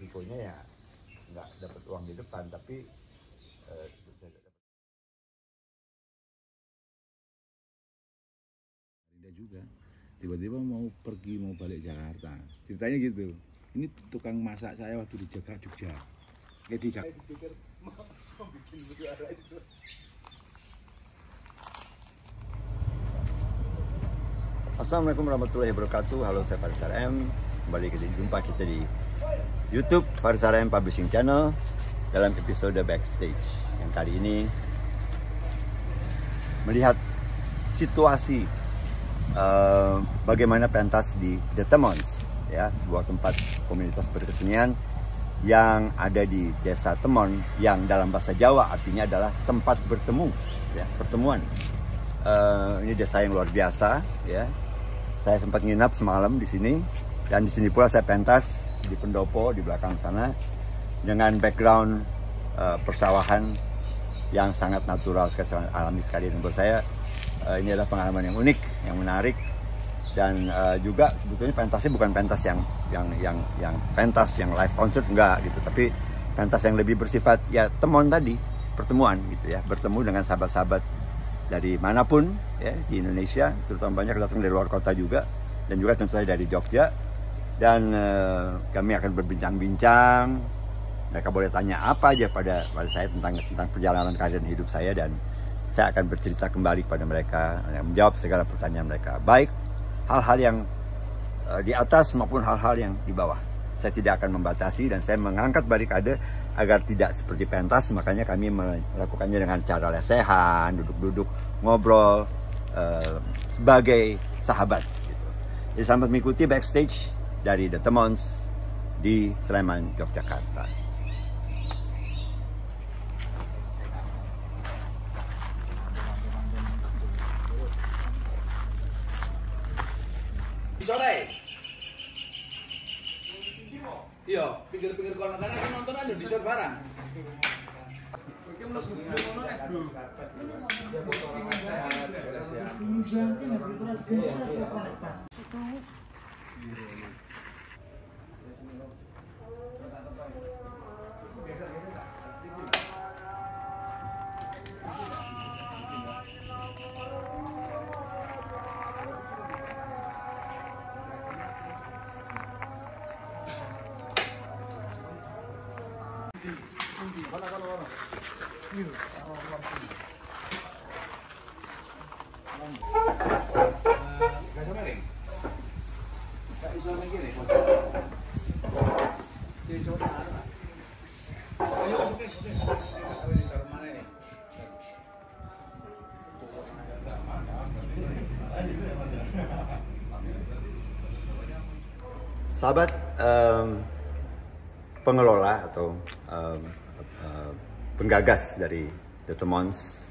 resikonya ya nggak dapat uang di depan, tapi dia juga tiba-tiba mau pergi, mau balik Jakarta, ceritanya gitu. Ini tukang masak saya waktu di Jogja. Di Jakarta. dipikir mau bikin juara itu. Assalamualaikum warahmatullahi wabarakatuh. Halo, saya Faris RM. Kembali jumpa kita di YouTube Faris RM Publishing Channel dalam episode Backstage yang kali ini melihat situasi bagaimana pentas di The Temons, ya, sebuah tempat komunitas berkesenian yang ada di Desa Temon, yang dalam bahasa Jawa artinya adalah tempat bertemu, ya, pertemuan. Ini desa yang luar biasa, ya. Saya sempat nginap semalam di sini, dan di sini pula saya pentas di pendopo di belakang sana dengan background persawahan yang sangat natural sekali, sangat alami sekali. Dan buat saya ini adalah pengalaman yang unik, yang menarik, dan juga sebetulnya pentasnya bukan pentas yang pentas yang live concert, enggak gitu, tapi pentas yang lebih bersifat ya temon tadi, pertemuan gitu ya, bertemu dengan sahabat-sahabat dari manapun ya di Indonesia, terutama banyak datang dari luar kota juga, dan juga tentu saja dari Jogja. Dan kami akan berbincang-bincang. Mereka boleh tanya apa aja pada saya tentang perjalanan karir hidup saya, dan saya akan bercerita kembali kepada mereka, menjawab segala pertanyaan mereka, baik hal-hal yang di atas maupun hal-hal yang di bawah. Saya tidak akan membatasi, dan saya mengangkat barikade agar tidak seperti pentas. Makanya kami melakukannya dengan cara lesehan, duduk-duduk, ngobrol sebagai sahabat gitu. Jadi selamat mengikuti Backstage dari The Temons di Sleman, Yogyakarta. Sore. Iya, pinggir-pinggir kono kan aku nonton ada di shot barang. Iki mlebu ngono nek, Bro. Sahabat pengelola atau penggagas dari The Temons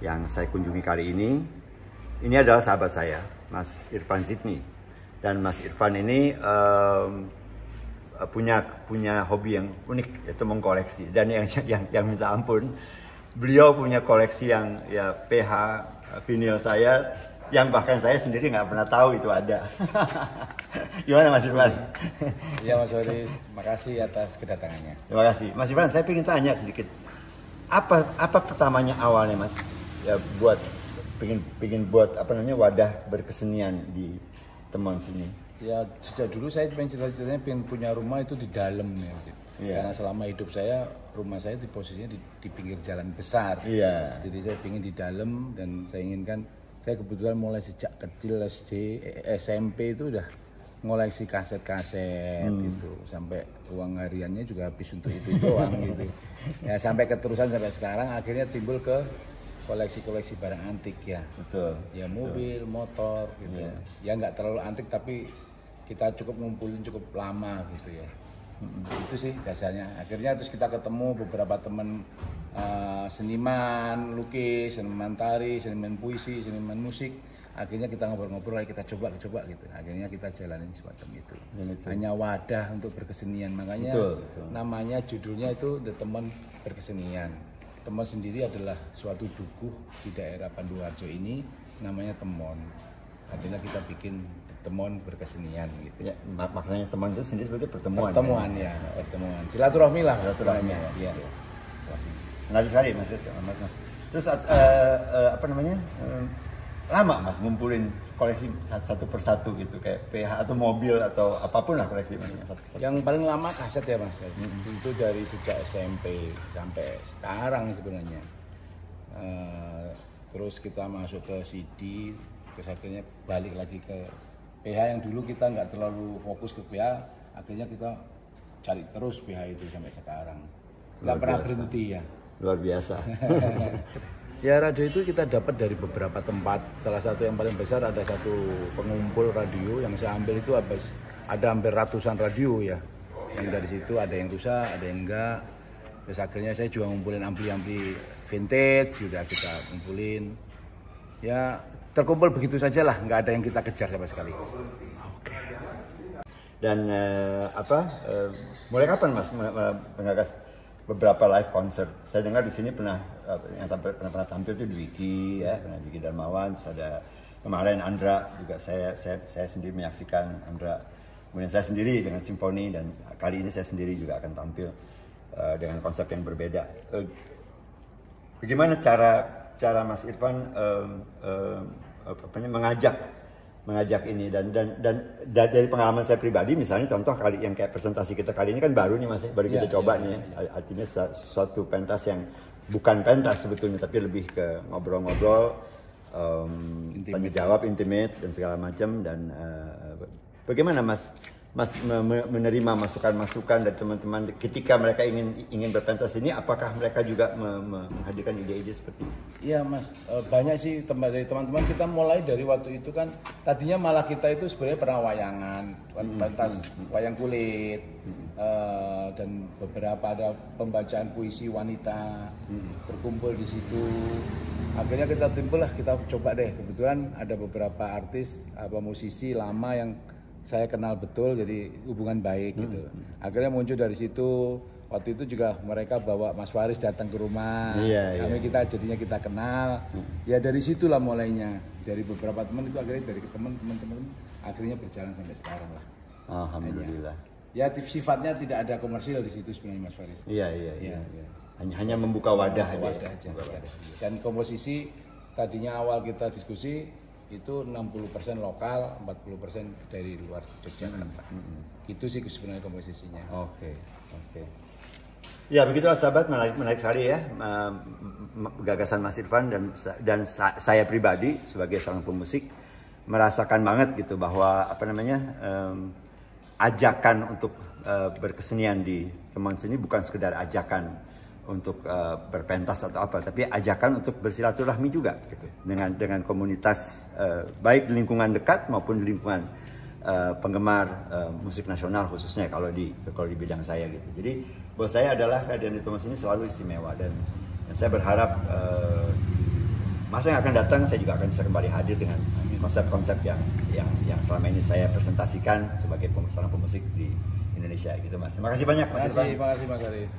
yang saya kunjungi kali ini adalah sahabat saya, Mas Irfan Zidni. Dan Mas Irfan ini punya hobi yang unik, yaitu mengkoleksi. Dan yang minta ampun, beliau punya koleksi yang ya PH vinil saya, yang bahkan saya sendiri nggak pernah tahu itu ada. Gimana Mas Irfan? Iya Mas Faris, makasih atas kedatangannya. Terima kasih. Mas Irfan, saya ingin tanya sedikit. Apa pertamanya awalnya Mas ya buat pengen buat apa namanya wadah berkesenian di Temon sini? Ya sejak dulu saya pengen cita-citanya pengen punya rumah itu di dalam ya. Yeah. Karena selama hidup saya, rumah saya di posisinya di pinggir jalan besar. Iya. Jadi saya pengen di dalam, dan saya inginkan, saya kebetulan mulai sejak kecil SD, SMP itu udah ngoleksi kaset-kaset gitu, sampai uang hariannya juga habis untuk itu doang gitu. Ya sampai keterusan sampai sekarang, akhirnya timbul ke koleksi-koleksi barang antik ya. Betul. Ya mobil, motor gitu. Yeah. Ya nggak terlalu antik, tapi kita cukup ngumpulin cukup lama gitu ya. Itu sih dasarnya. Akhirnya terus kita ketemu beberapa teman seniman lukis, seniman tari, seniman puisi, seniman musik. Akhirnya kita ngobrol-ngobrol, kita coba gitu. Akhirnya kita jalanin semacam itu. Hanya wadah untuk berkesenian. Makanya betul. Namanya, judulnya itu The Temon Berkesenian. Temon sendiri adalah suatu dukuh di daerah Panduarjo ini, namanya Temon. Akhirnya kita bikin The Temon berkesenian gitu. Ya, maknanya Temon itu sendiri sebagai pertemuan. Pertemuan ya, pertemuan. Silaturahmi lah. Silaturahmi. Ya. Menarik sekali Mas. Terus apa namanya? Lama Mas ngumpulin koleksi satu persatu gitu kayak PH atau mobil atau apapun lah koleksi Mas satu-satu. Yang paling lama kaset ya Mas. Itu dari sejak SMP sampai sekarang sebenarnya. Terus kita masuk ke CD, terus akhirnya balik lagi ke PH yang dulu kita nggak terlalu fokus ke PH, akhirnya kita cari terus PH itu sampai sekarang. Nggak pernah berhenti ya. Luar biasa. Ya radio itu kita dapat dari beberapa tempat. Salah satu yang paling besar ada satu pengumpul radio yang saya ambil itu ada hampir ratusan radio ya. Yang dari situ ada yang rusak, ada yang enggak. Terus akhirnya saya juga ngumpulin ampli-ampli vintage, sudah kita kumpulin. Ya terkumpul begitu saja lah, nggak ada yang kita kejar sama sekali. Dan mulai kapan Mas mengagas beberapa live concert? Saya dengar di sini pernah tampil itu di Wiki ya, pernah Wiki Darmawan, terus ada kemarin Andra juga saya sendiri menyaksikan Andra. Kemudian saya sendiri dengan simfoni dan kali ini saya sendiri juga akan tampil dengan konsep yang berbeda. Bagaimana cara Mas Irfan mengajak ini dan dari pengalaman saya pribadi misalnya contoh kali yang kayak presentasi kita kali ini kan baru nih Mas, baru kita coba nih, artinya suatu pentas yang bukan pentas sebetulnya tapi lebih ke ngobrol-ngobrol, tanya jawab, intimate dan segala macam. Dan bagaimana Mas menerima masukan-masukan dari teman-teman ketika mereka ingin berpentas ini, apakah mereka juga menghadirkan ide-ide seperti itu? Iya Mas, banyak sih dari teman-teman. Kita mulai dari waktu itu kan tadinya malah kita itu sebenarnya pernah wayangan, pentas wayang kulit, dan beberapa ada pembacaan puisi wanita, berkumpul di situ. Akhirnya kita coba deh, kebetulan ada beberapa artis, musisi lama yang saya kenal betul, jadi hubungan baik gitu. Akhirnya muncul dari situ. Waktu itu juga mereka bawa Mas Faris datang ke rumah. Jadinya kita kenal. Ya dari situlah mulainya. Dari beberapa teman itu akhirnya dari teman-teman akhirnya berjalan sampai sekarang lah. Alhamdulillah. Ya sifatnya tidak ada komersil di situ sebenarnya Mas Faris. Iya. Hanya membuka wadah aja. Dan komposisi tadinya awal kita diskusi itu 60% lokal, 40% dari luar Yogyakarta. Itu sih sebenarnya komposisinya. Oke. Ya begitulah sahabat, menarik sekali ya gagasan Mas Irfan dan saya pribadi sebagai seorang pemusik merasakan banget gitu bahwa ajakan untuk berkesenian di Temon sini bukan sekedar ajakan untuk berpentas atau apa, tapi ajakan untuk bersilaturahmi juga gitu dengan komunitas baik di lingkungan dekat maupun di lingkungan penggemar musik nasional khususnya kalau di bidang saya gitu. Jadi buat saya adalah kehadiran di Temon ini selalu istimewa dan saya berharap masa yang akan datang saya juga akan bisa kembali hadir dengan konsep-konsep yang selama ini saya presentasikan sebagai seorang pemusik di Indonesia gitu Mas. Terima kasih banyak Mas Irfan. Terima kasih Mas Aris.